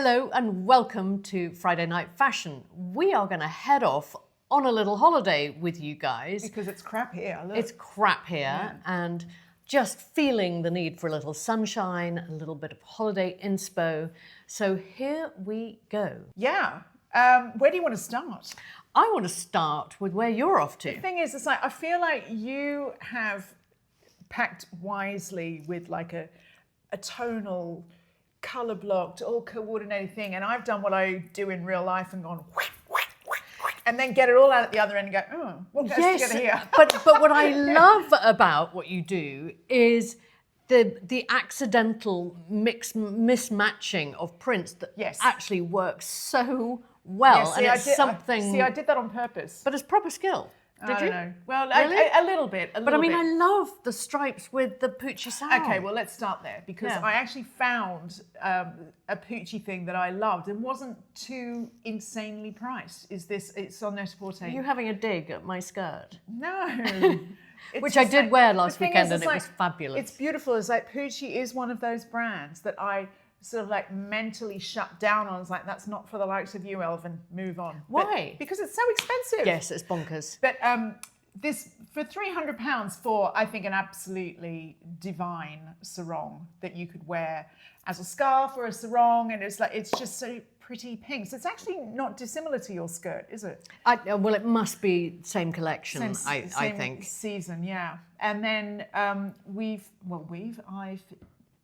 Hello and welcome to Friday Night Fashion. We are going to head off on a little holiday with you guys. Because it's crap here, look. It's crap here and just feeling the need for a little sunshine, a little bit of holiday inspo. So here we go. Yeah. Where do you want to start? I want to start with where you're off to. The thing is, it's like, I feel like you have packed wisely with like a tonal, colour blocked, all coordinated thing. And I've done what I do in real life and gone, whack, whack, whack, whack, and then get it all out at the other end and go, oh, what goes together here? but what I love about what you do is the accidental mismatching of prints that actually works so well. Yeah, I did that on purpose. But it's proper skill. Did I you? don't know. Well, really? a little bit. But I mean, I love the stripes with the Pucci sound. Okay, well, let's start there because I actually found a Pucci thing that I loved and wasn't too insanely priced. It's on Net-a-Porter. Are you having a dig at my skirt? No. Which I did wear last weekend and it was fabulous. It's beautiful. It's like Pucci is one of those brands that I sort of like mentally shut down on. It's like, that's not for the likes of you, Elvin. Move on. Why? Because it's so expensive. Yes, it's bonkers. But this, for £300 for, I think, an absolutely divine sarong that you could wear as a scarf or a sarong, and it's just so pretty pink. So it's actually not dissimilar to your skirt, is it? Well, it must be same collection, I think. Season, yeah. And then I've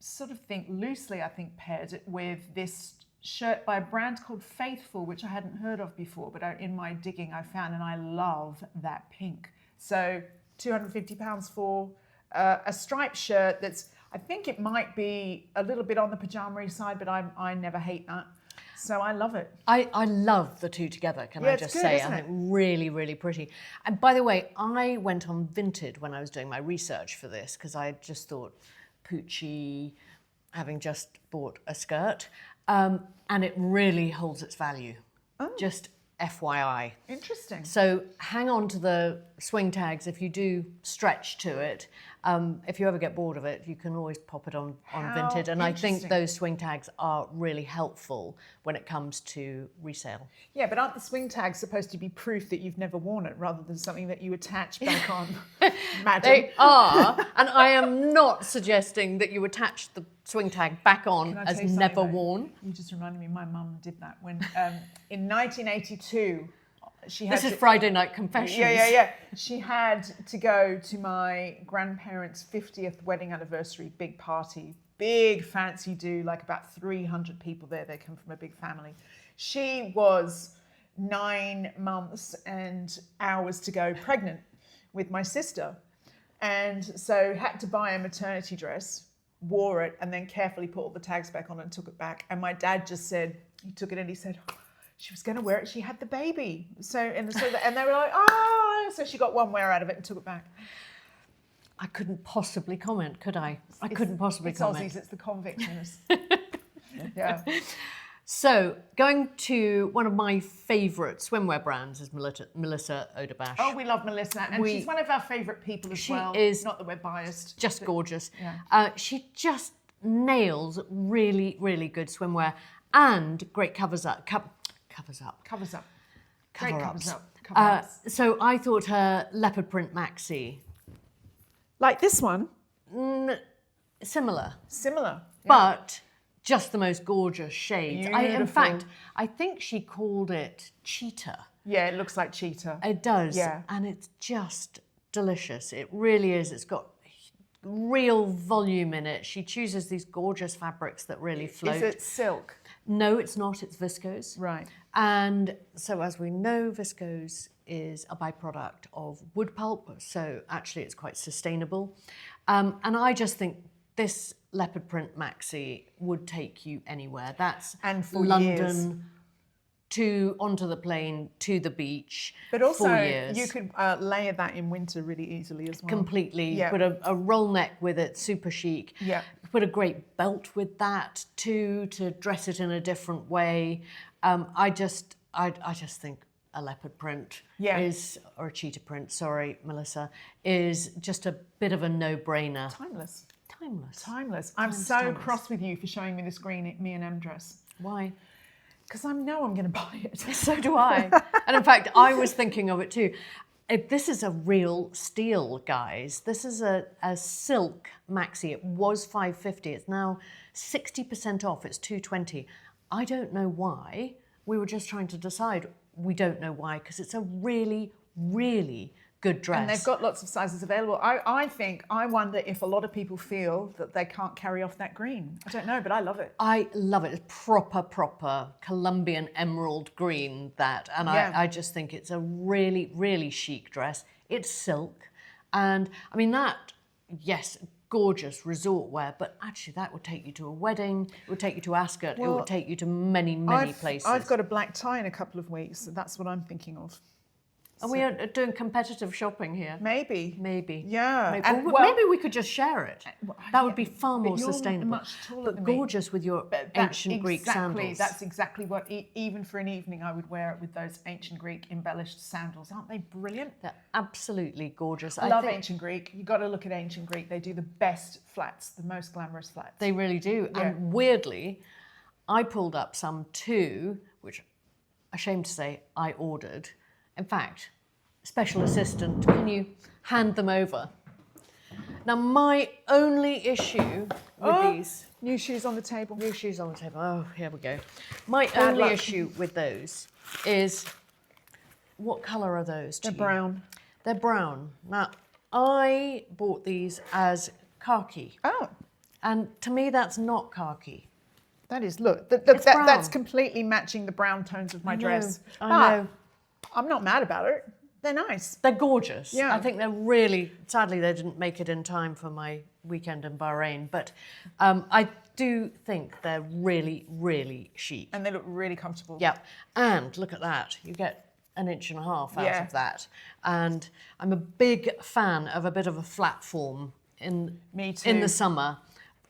sort of loosely paired it with this shirt by a brand called Faithful, which I hadn't heard of before, but in my digging I found, and I love that pink. So £250 for a striped shirt that's, I think it might be a little bit on the pajama-y side, but I never hate that. So I love it. I love the two together, can I just say? I think really, really pretty. And by the way, I went on Vinted when I was doing my research for this because I just thought Pucci, having just bought a skirt, and it really holds its value. Oh. Just FYI. Interesting. So hang on to the swing tags if you do stretch to it. If you ever get bored of it, you can always pop it on Vinted. And I think those swing tags are really helpful when it comes to resale. Yeah, but aren't the swing tags supposed to be proof that you've never worn it rather than something that you attach back on? Madam. They are. And I am not suggesting that you attach the swing tag back on as never worn. You just reminded me, my mum did that when in 1982, this is Friday Night Confessions. Yeah. She had to go to my grandparents' 50th wedding anniversary, big party, big fancy do, like about 300 people there. They come from a big family. She was 9 months and hours to go pregnant with my sister. And so had to buy a maternity dress, wore it, and then carefully put all the tags back on and took it back. And my dad just said, he took it and he said, she was going to wear it. She had the baby. And they were like, oh, so she got one wear out of it and took it back. I couldn't possibly comment, could I? I couldn't possibly comment. It's Aussies, it's the convict in us. Yeah. So going to one of my favourite swimwear brands is Melissa Odabash. Oh, we love Melissa. And she's one of our favourite people as well. She is. Not that we're biased. Just gorgeous. Yeah. She just nails really, really good swimwear and great covers up. So I thought her leopard print maxi. Like this one? Similar. Yeah. But just the most gorgeous shades. Beautiful. In fact, I think she called it cheetah. Yeah, it looks like cheetah. It does. Yeah. And it's just delicious. It really is. It's got real volume in it. She chooses these gorgeous fabrics that really float. Is it silk? No, it's not. It's viscose. Right. And so as we know, viscose is a byproduct of wood pulp. So actually it's quite sustainable. And I just think this leopard print maxi would take you anywhere. That's London onto the plane, to the beach. But also, 4 years. you could layer that in winter really easily as well. Completely. Yeah. Put a roll neck with it, super chic. Yeah. Put a great belt with that too, to dress it in a different way. I just think a leopard print or a cheetah print, sorry, Melissa, is just a bit of a no-brainer. Timeless. I'm so cross with you for showing me this green M&M dress. Why? Because I know I'm going to buy it. So do I. And in fact, I was thinking of it too. This is a real steal, guys. This is a silk maxi. It was $5.50. It's now 60% off. It's $2.20. I don't know why. We were just trying to decide. We don't know why, because it's a really, really good dress. And they've got lots of sizes available. I wonder if a lot of people feel that they can't carry off that green. I don't know, but I love it. I love it. It's proper Colombian emerald green, that. And I just think it's a really, really chic dress. It's silk. And I mean, that, yes, gorgeous resort wear, but actually that would take you to a wedding, it would take you to Arket, it would take you to many places. I've got a black tie in a couple of weeks, so that's what I'm thinking of. Are we doing competitive shopping here? Maybe. Yeah. Maybe. And maybe we could just share it. That would be far more you're sustainable. Much taller than gorgeous with your ancient Greek sandals. That's exactly what, even for an evening, I would wear it with those ancient Greek embellished sandals. Aren't they brilliant? They're absolutely gorgeous. I love ancient Greek. You've got to look at ancient Greek. They do the best flats, the most glamorous flats. They really do. Yeah. And weirdly, I pulled up some too, which, ashamed to say, I ordered. In fact, special assistant, can you hand them over? Now, my only issue with these... New shoes on the table. New shoes on the table. Oh, here we go. My only issue with those is, what colour are those to They're you? brown. They're brown. Now, I bought these as khaki. Oh. And to me, that's not khaki. That is, look, It's brown. that's completely matching the brown tones of my dress. I know. I'm not mad about it. They're nice. They're gorgeous. Yeah. I think they're really, sadly, they didn't make it in time for my weekend in Bahrain, but I do think they're really, really chic. And they look really comfortable. Yeah. And look at that. You get an inch and a half out of that. And I'm a big fan of a bit of a flat form in the summer.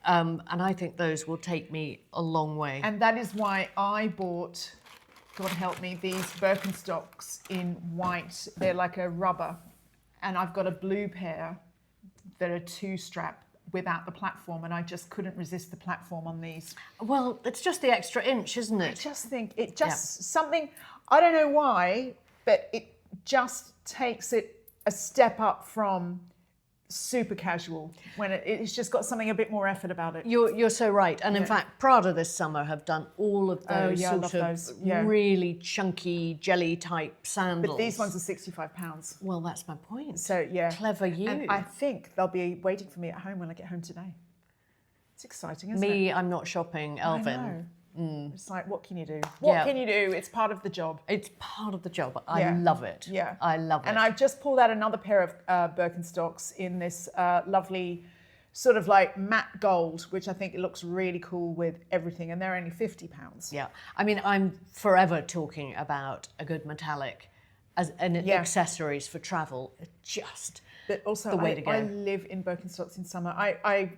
And I think those will take me a long way. And that is why I bought, God help me, these Birkenstocks in white. They're like a rubber. And I've got a blue pair that are two-strap without the platform, and I just couldn't resist the platform on these. Well, it's just the extra inch, isn't it? I just think it something, I don't know why, but it just takes it a step up from super casual when it's just got something a bit more effort about it. You're so right. And in fact, Prada this summer have done all of those really chunky jelly type sandals. But these ones are £65. Well, that's my point. So yeah. Clever you. And I think they'll be waiting for me at home when I get home today. It's exciting, isn't it? Me, I'm not shopping, Elvin. I know. It's like, what can you do? What can you do? It's part of the job. It's part of the job. I love it. Yeah. I love it. And I've just pulled out another pair of Birkenstocks in this lovely sort of like matte gold, which I think it looks really cool with everything. And they're only £50. Yeah. I mean, I'm forever talking about a good metallic as an accessories for travel. Just but also, the way to go. I live in Birkenstocks in summer. I've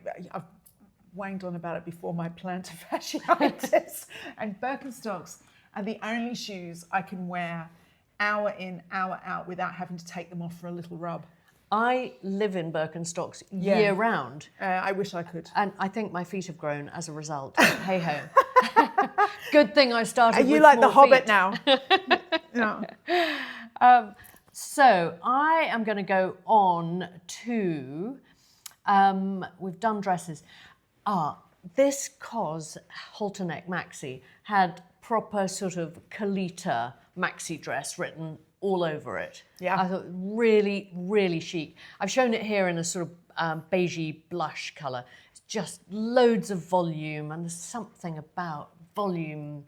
wanged on about it before my plantar fasciitis. And Birkenstocks are the only shoes I can wear hour in, hour out without having to take them off for a little rub. I live in Birkenstocks year round. I wish I could. And I think my feet have grown as a result. Hey ho. Good thing I started with you like the small Hobbit feet. now? No. So I am going to go on to, we've done dresses. This COS halterneck maxi had proper sort of Kalita maxi dress written all over it. Yeah. I thought really, really chic. I've shown it here in a sort of beigey blush colour. It's just loads of volume, and there's something about volume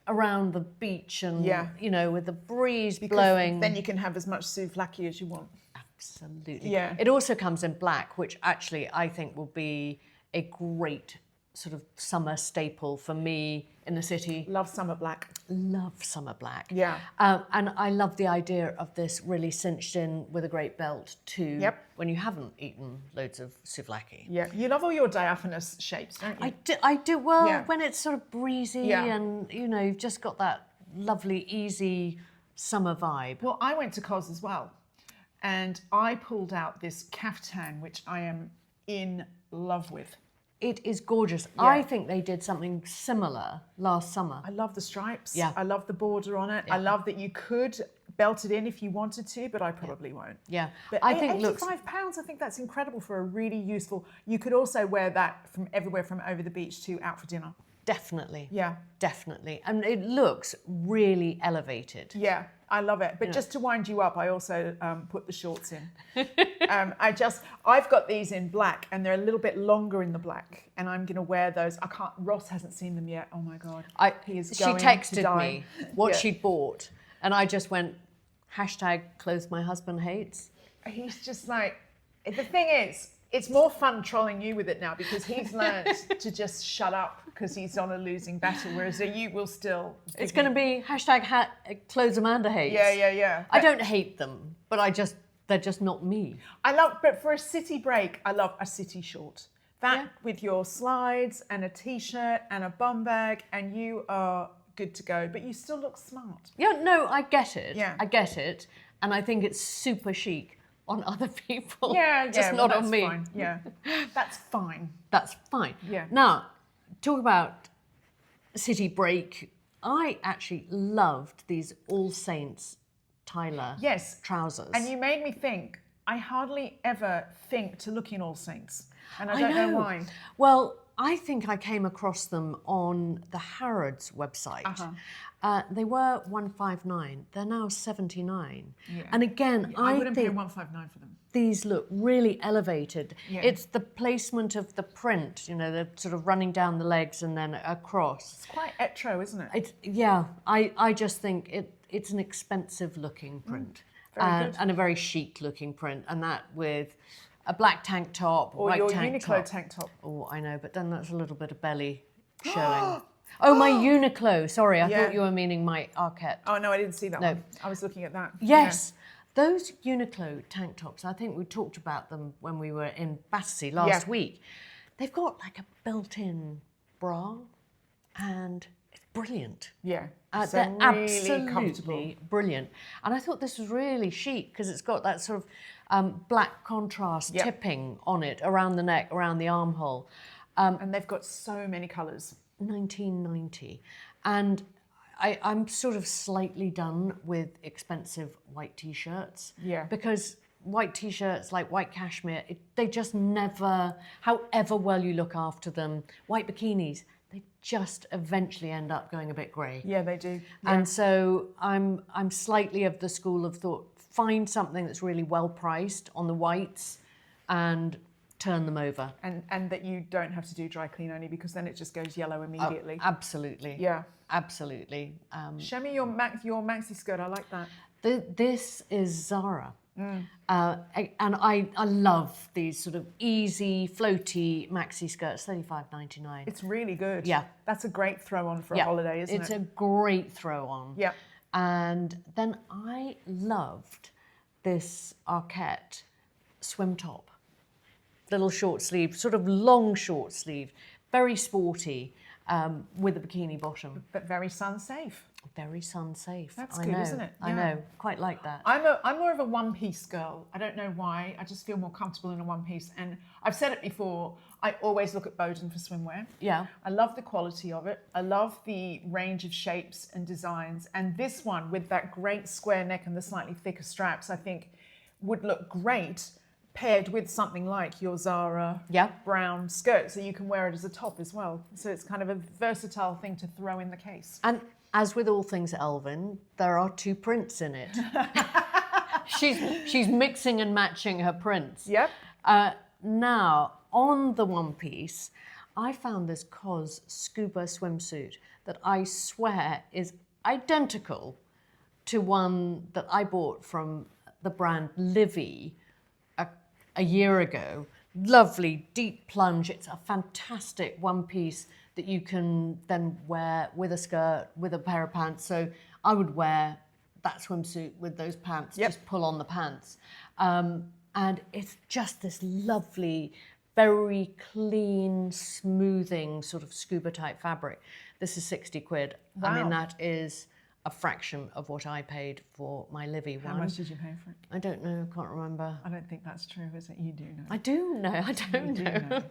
around the beach and, you know, with the breeze blowing. Then you can have as much souvlaki as you want. Absolutely. Yeah. It also comes in black, which actually I think will be a great sort of summer staple for me in the city. Love summer black. Love summer black. Yeah. And I love the idea of this really cinched in with a great belt too. When you haven't eaten loads of souvlaki. Yeah. You love all your diaphanous shapes, don't you? I do. Well, when it's sort of breezy Yeah. and, you know, you've just got that lovely, easy summer vibe. Well, I went to COS as well, and I pulled out this caftan, which I am in love with. It is gorgeous. Yeah. I think they did something similar last summer. I love the stripes. Yeah. I love the border on it. I love that you could belt it in if you wanted to, but I probably won't. Yeah, But I think £85, I think that's incredible for a really useful. You could also wear that from everywhere from over the beach to out for dinner. definitely. Yeah. Definitely. And it looks really elevated. Yeah, I love it. But just to wind you up, I also put the shorts in. I've got these in black, and they're a little bit longer in the black, and I'm going to wear those. Ross hasn't seen them yet. Oh my God. She texted me what she'd bought, and I just went, #clothes my husband hates. He's just like, the thing is, it's more fun trolling you with it now because he's learned to just shut up because he's on a losing battle, whereas you will still. It's going to be #clothes Amanda hates. Yeah. I don't hate them, but they're just not me. But for a city break, I love a city short. With your slides and a t-shirt and a bum bag, and you are good to go, but you still look smart. Yeah, no, I get it. Yeah. I get it. And I think it's super chic on other people. Yeah, just not on me. Fine. Yeah, that's fine. That's fine. Yeah. Now, talk about city break. I actually loved these All Saints Tyler trousers. And you made me think, I hardly ever think to look in All Saints. And I don't know why. Well, I think I came across them on the Harrods website. They were $159. They're now $79. Yeah. And again, I wouldn't pay $159 for them. These look really elevated. Yeah. It's the placement of the print, they're sort of running down the legs and then across. It's quite etro, isn't it? I just think it's an expensive looking print. Very good. And a very chic looking print. And that with a black tank top, or white your tank Uniqlo top. tank top. Oh, I know, but then that's a little bit of belly showing. Oh, my Uniqlo. Sorry, I thought you were meaning my Arket. Oh, no, I didn't see that one. I was looking at that. Yes. Yeah. Those Uniqlo tank tops, I think we talked about them when we were in Battersea last week. They've got like a built-in bra, and it's brilliant. Yeah. They're really absolutely comfortable. Brilliant. And I thought this was really chic because it's got that sort of black contrast tipping on it around the neck, around the armhole. And they've got so many colours. 1990. And I'm sort of slightly done with expensive white T-shirts. Yeah. Because white T-shirts like white cashmere, they just never, however well you look after them, white bikinis, they just eventually end up going a bit grey. Yeah, they do. Yeah. And so I'm slightly of the school of thought, find something that's really well priced on the whites and turn them over. And that you don't have to do dry clean only because then it just goes yellow immediately. Oh, absolutely. Yeah. Absolutely. Show me your maxi skirt. I like that. This is Zara. And I love these sort of easy, floaty maxi skirts, $35.99. It's really good. Yeah. That's a great throw on for a holiday, isn't it? It's a great throw on. Yeah. And then I loved this Arket swim top. Little short sleeve, sort of long short sleeve, very sporty, with a bikini bottom. But very sun safe. Very sun safe. That's good, isn't it? I know, quite like that. I'm more of a one-piece girl. I don't know why. I just feel more comfortable in a one-piece. And I've said it before, I always look at Bowden for swimwear. Yeah. I love the quality of it. I love the range of shapes and designs. And this one, with that great square neck and the slightly thicker straps, I think would look great paired with something like your Zara brown skirt. So you can wear it as a top as well. So it's kind of a versatile thing to throw in the case. And as with all things Elvin, there are two prints in it. She's mixing and matching her prints. Yep. Now, on the one piece, I found this COS scuba swimsuit that I swear is identical to one that I bought from the brand Livy a year ago. Lovely, deep plunge. It's a fantastic one piece that you can then wear with a skirt, with a pair of pants. So I would wear that swimsuit with those pants, just pull on the pants. And it's just this lovely, very clean, smoothing sort of scuba type fabric. This is 60 quid. Wow. I mean, that is a fraction of what I paid for my Livy one. How much did you pay for it? I don't know, can't remember. I don't think that's true, is it? You do know. I do know, I don't know.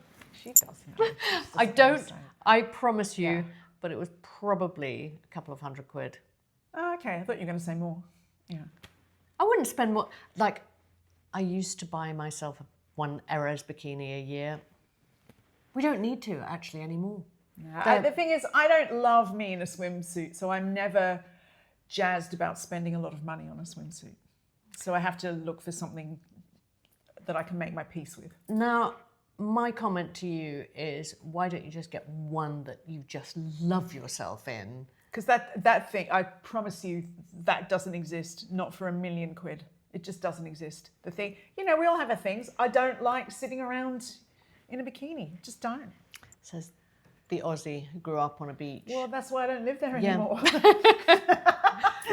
She does know. I don't, I promise you, Yeah. but it was probably a couple of £100. Oh, okay, I thought you were going to say more. Yeah. I wouldn't spend more, like, I used to buy myself one Eras bikini a year. We don't need to actually anymore. No, the thing is, I don't love me in a swimsuit, so I'm never jazzed about spending a lot of money on a swimsuit. So I have to look for something that I can make my peace with. Now, my comment to you is, why don't you just get one that you just love yourself in? Because that thing, I promise you, that doesn't exist, not for £1,000,000. It just doesn't exist. The thing, you know, we all have our things. I don't like sitting around in a bikini. Just don't. Says the Aussie who grew up on a beach. Well, that's why I don't live there Yeah. anymore.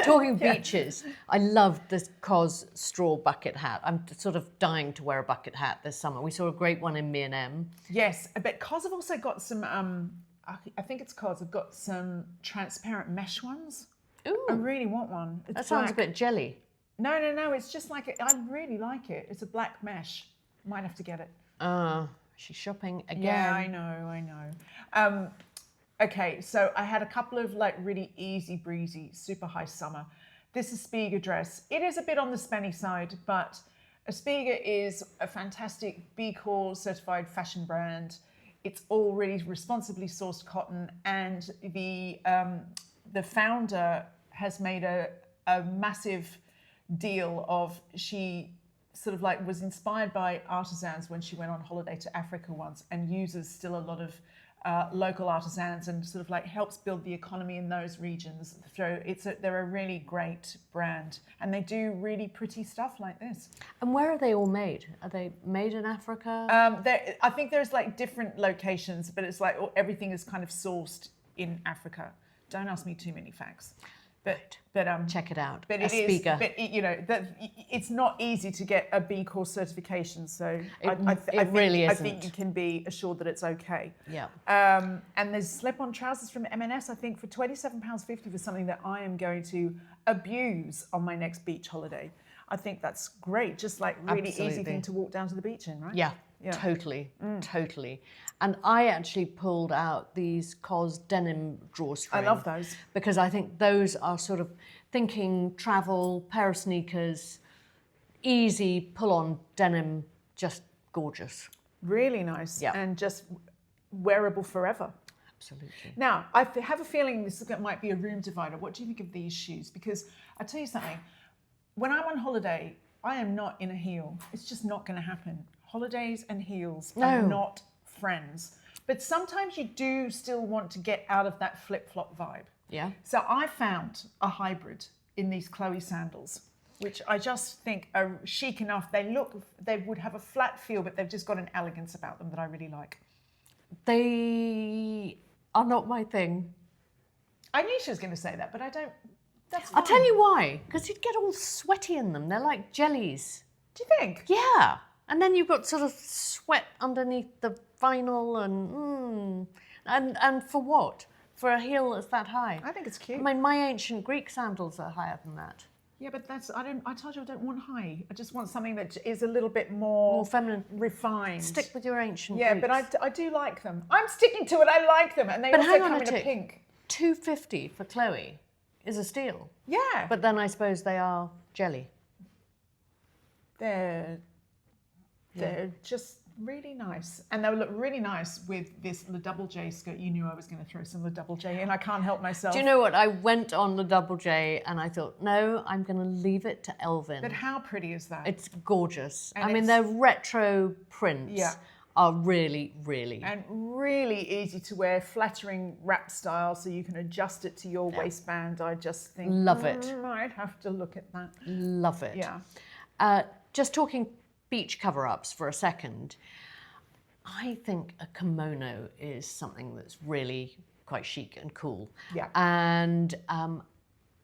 Talking beaches, I love this COS straw bucket hat. I'm sort of dying to wear a bucket hat this summer. We saw a great one in M&M. Yes, but COS have also got some, I think it's COS, have got some transparent mesh ones. Ooh, I really want one. It's that sounds a black. bit jelly. No, it's just like, I really like it. It's a black mesh. Might have to get it. She's shopping again. Yeah, I know. Okay, so I had a couple of like really easy breezy, super high summer. This is Spiga dress. It is a bit on the spenny side, but a Spiga is a fantastic B Corp certified fashion brand. It's all really responsibly sourced cotton, and the founder has made a massive deal of, she sort of like was inspired by artisans when she went on holiday to Africa once, and uses still a lot of local artisans, and sort of like helps build the economy in those regions. So they're a really great brand, and they do really pretty stuff like this. And where are they all made? Are they made in Africa? I think there's like different locations, but it's like everything is kind of sourced in Africa. Don't ask me too many facts. But check it out. But a it is, Spiga. but it, you know, that it's not easy to get a B Corp certification. So It really I isn't. think you can be assured that it's okay. Yeah. And there's slip-on trousers from M&S, I think, for £27.50 for something that I am going to abuse on my next beach holiday. I think that's great. Just like really easy Absolutely. thing to walk down to the beach in, right? Yeah, Yeah. totally. And I actually pulled out these COS denim drawstring. I love those. Because I think those are sort of thinking travel, pair of sneakers, easy pull-on denim, just gorgeous. Really nice. Yeah. And just wearable forever. Absolutely. Now, I have a feeling this might be a room divider. What do you think of these shoes? Because I tell you something, when I'm on holiday, I am not in a heel. It's just not going to happen. Holidays and heels are not friends. But sometimes you do still want to get out of that flip-flop vibe. Yeah. So I found a hybrid in these Chloe sandals, which I just think are chic enough. They would have a flat feel, but they've just got an elegance about them that I really like. They are not my thing. I knew she was going to say that, but I don't. That's fine. I'll tell you why. Because you'd get all sweaty in them. They're like jellies. Do you think? Yeah. And then you've got sort of sweat underneath the vinyl and for what? For a heel that's that high? I think it's cute. I mean, my ancient Greek sandals are higher than that. Yeah, but I told you I don't want high. I just want something that is a little bit more feminine. refined. Stick with your ancient Yeah, Greeks. but I do like them. I'm sticking to it. I like them. And they But also hang on come a in a tick. pink. $2.50 for Chloe is a steal. Yeah. But then I suppose they are jelly. They're just really nice. And they would look really nice with this Le Double J skirt. You knew I was going to throw some Le Double J in. I can't help myself. Do you know what? I went on the Double J and I thought, no, I'm going to leave it to Elvin. But how pretty is that? It's gorgeous. And I mean, their retro prints are really, really. And really easy to wear, flattering wrap style, so you can adjust it to your waistband. I just think, Love it. I'd have to look at that. Love it. Yeah. Just talking beach cover-ups for a second, I think a kimono is something that's really quite chic and cool. Yeah. And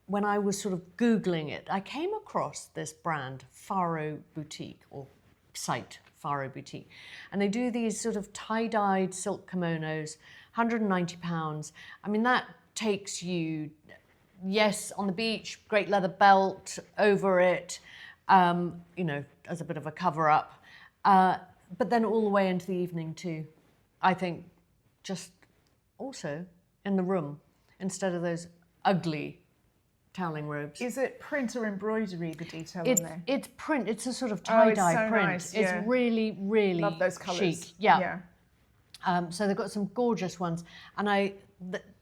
when I was sort of Googling it, I came across this brand, Faro Boutique, or site, Faro Boutique. And they do these sort of tie-dyed silk kimonos, £190. I mean, that takes you, yes, on the beach, great leather belt over it, you know, as a bit of a cover-up, but then all the way into the evening too. I think just also in the room, instead of those ugly toweling robes. Is it print or embroidery, the detail It's, on there? it's print. It's a sort of it's tie-dye so print. nice, yeah. It's really, really Love those colours. chic. Yeah. So they've got some gorgeous ones. And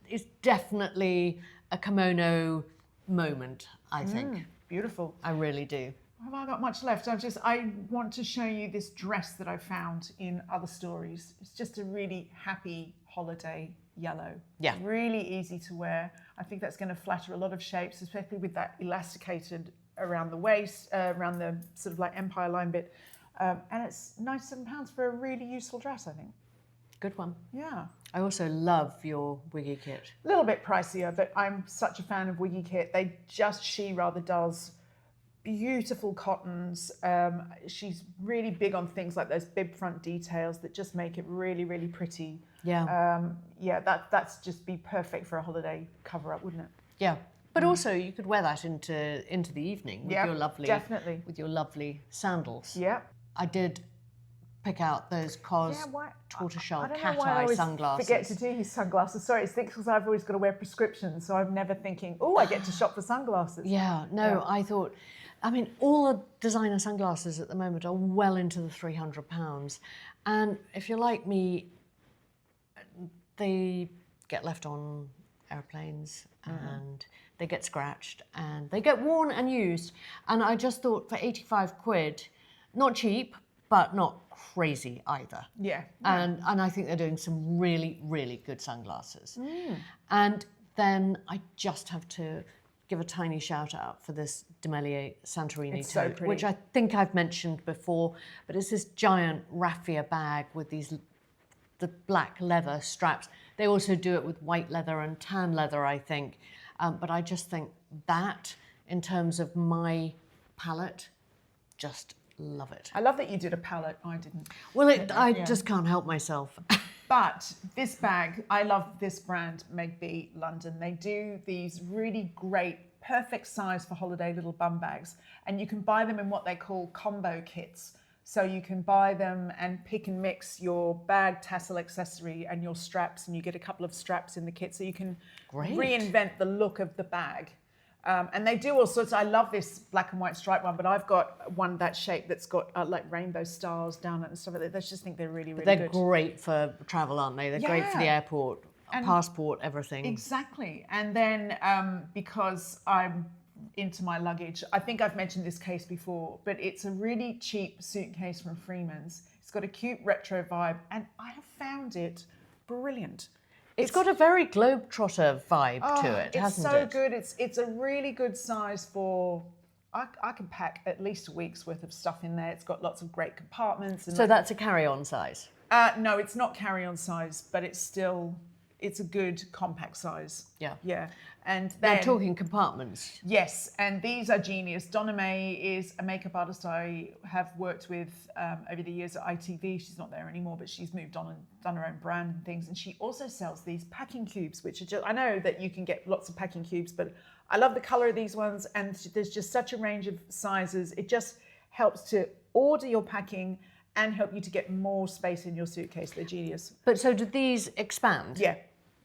it's definitely a kimono moment, I think. Beautiful. I really do. Have I got much left? I want to show you this dress that I found in other stories. It's just a really happy holiday yellow. Yeah. Really easy to wear. I think that's going to flatter a lot of shapes, especially with that elasticated around the waist, around the sort of like empire line bit. And it's £97 for a really useful dress, I think. Good one. Yeah. I also love your wiggy kit. A little bit pricier, but I'm such a fan of wiggy kit. She rather does beautiful cottons. She's really big on things like those bib front details that just make it really, really pretty. Yeah. That's just be perfect for a holiday cover up, wouldn't it? Yeah. But also you could wear that into the evening with your lovely definitely. with your lovely sandals. Yeah. I did pick out those tortoiseshell cateye sunglasses. Forget to do his sunglasses. Sorry, it's because I've always got to wear prescriptions, so I'm never thinking, oh, I get to shop for sunglasses. I thought, all the designer sunglasses at the moment are well into the £300. And if you're like me, they get left on airplanes and they get scratched and they get worn and used. And I just thought for 85 quid, not cheap, but not crazy either. Yeah. And I think they're doing some really, really good sunglasses. And then I just have to give a tiny shout out for this Demellier Santorini tote, which I think I've mentioned before, but it's this giant raffia bag with the black leather straps. They also do it with white leather and tan leather, I think. But I just think that, in terms of my palette, just love it. I love that you did a palette. I didn't. Well, I just can't help myself. But this bag, I love this brand, Meg B London. They do these really great, perfect size for holiday little bum bags. And you can buy them in what they call combo kits. So you can buy them and pick and mix your bag tassel accessory and your straps, and you get a couple of straps in the kit. So you can reinvent the look of the bag. And they do all sorts. I love this black and white stripe one, but I've got one that shape that's got like rainbow stars down it and stuff like that. I just think they're really, really good. They're great for travel, aren't they? They're great for the airport, passport, everything. Exactly. And then because I'm into my luggage, I think I've mentioned this case before, but it's a really cheap suitcase from Freeman's. It's got a cute retro vibe, and I have found it brilliant. It's got a very globetrotter vibe to it, hasn't it? It's so good. It's a really good size for... I can pack at least a week's worth of stuff in there. It's got lots of great compartments. And so that's a carry-on size? No, it's not carry-on size, but it's a good compact size. Yeah. Yeah. And then, they're talking compartments. Yes, and these are genius. Donna May is a makeup artist I have worked with over the years at ITV. She's not there anymore, but she's moved on and done her own brand and things. And she also sells these packing cubes, which are just, I know that you can get lots of packing cubes, but I love the colour of these ones. And there's just such a range of sizes. It just helps to order your packing and help you to get more space in your suitcase. They're genius. But so do these expand? Yeah.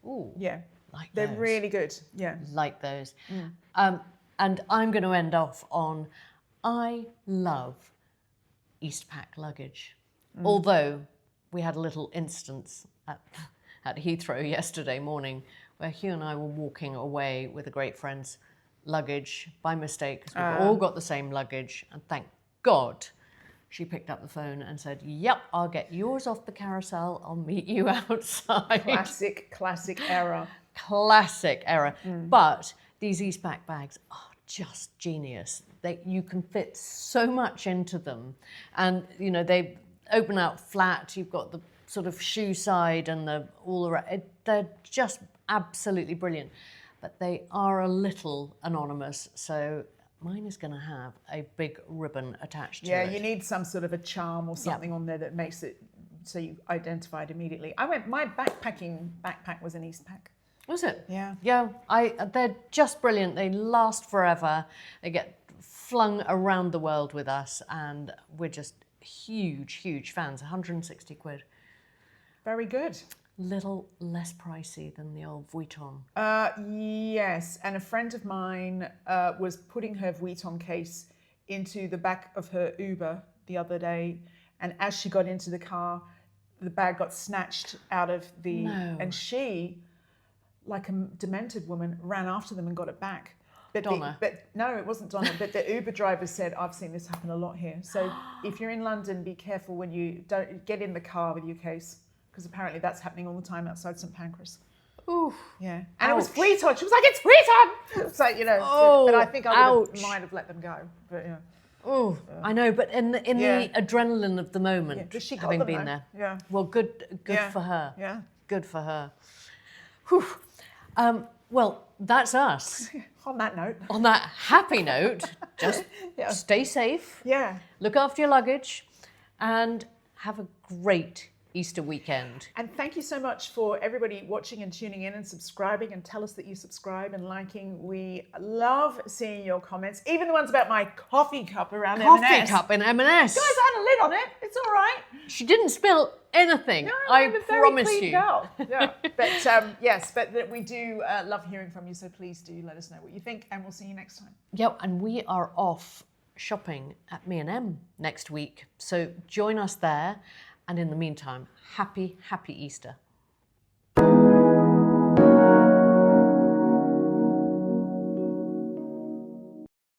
Ooh. Yeah. Like They're those. really good. Yeah. Like those. And I'm going to end off on, I love Eastpak luggage. Although we had a little instance at Heathrow yesterday morning where Hugh and I were walking away with a great friend's luggage by mistake, because we've all got the same luggage, and thank God she picked up the phone and said, yep, I'll get yours off the carousel. I'll meet you outside. Classic error. Classic error. But these Eastpak bags are just genius. You can fit so much into them. And, you know, they open out flat. You've got the sort of shoe side and they're just absolutely brilliant. But they are a little anonymous. So mine is going to have a big ribbon attached to it. Yeah, you need some sort of a charm or something on there that makes it so you identify it immediately. My backpack was an Eastpak. Was it? Yeah. Yeah, they're just brilliant. They last forever. They get flung around the world with us, and we're just huge, huge fans. 160 quid. Very good. Little less pricey than the old Vuitton. Yes, and a friend of mine was putting her Vuitton case into the back of her Uber the other day, and as she got into the car, the bag got snatched out of the... No. And she, like a demented woman, ran after them and got it back. But Donna. No, it wasn't Donna, but the Uber driver said, I've seen this happen a lot here. So if you're in London, be careful when you don't get in the car with your case, because apparently that's happening all the time outside St Pancras. Ooh. Yeah. And it was Ouch. Vuitton. She was like, it's Vuitton! So, you know, Oh, but I think might have let them go. But yeah. Oh, I know, but in the adrenaline of the moment, Yeah, but she got having them been though. there. Yeah. Well, good Yeah. for her. Yeah. Good for her. Whew. Well, that's us. On that note. On that happy note, just Yeah. stay safe, Yeah. look after your luggage, and have a great Easter weekend. And thank you so much for everybody watching and tuning in and subscribing, and tell us that you subscribe and liking. We love seeing your comments, even the ones about my coffee cup around Coffee M&S. cup in M&S. Guys, I had a lid on it. It's all right. She didn't spill anything. No, I I'm a very promise clean you. girl. Yeah. But yes, but that we do love hearing from you. So please do let us know what you think, and we'll see you next time. Yep, and we are off shopping at M&M next week. So join us there. And in the meantime, happy Easter.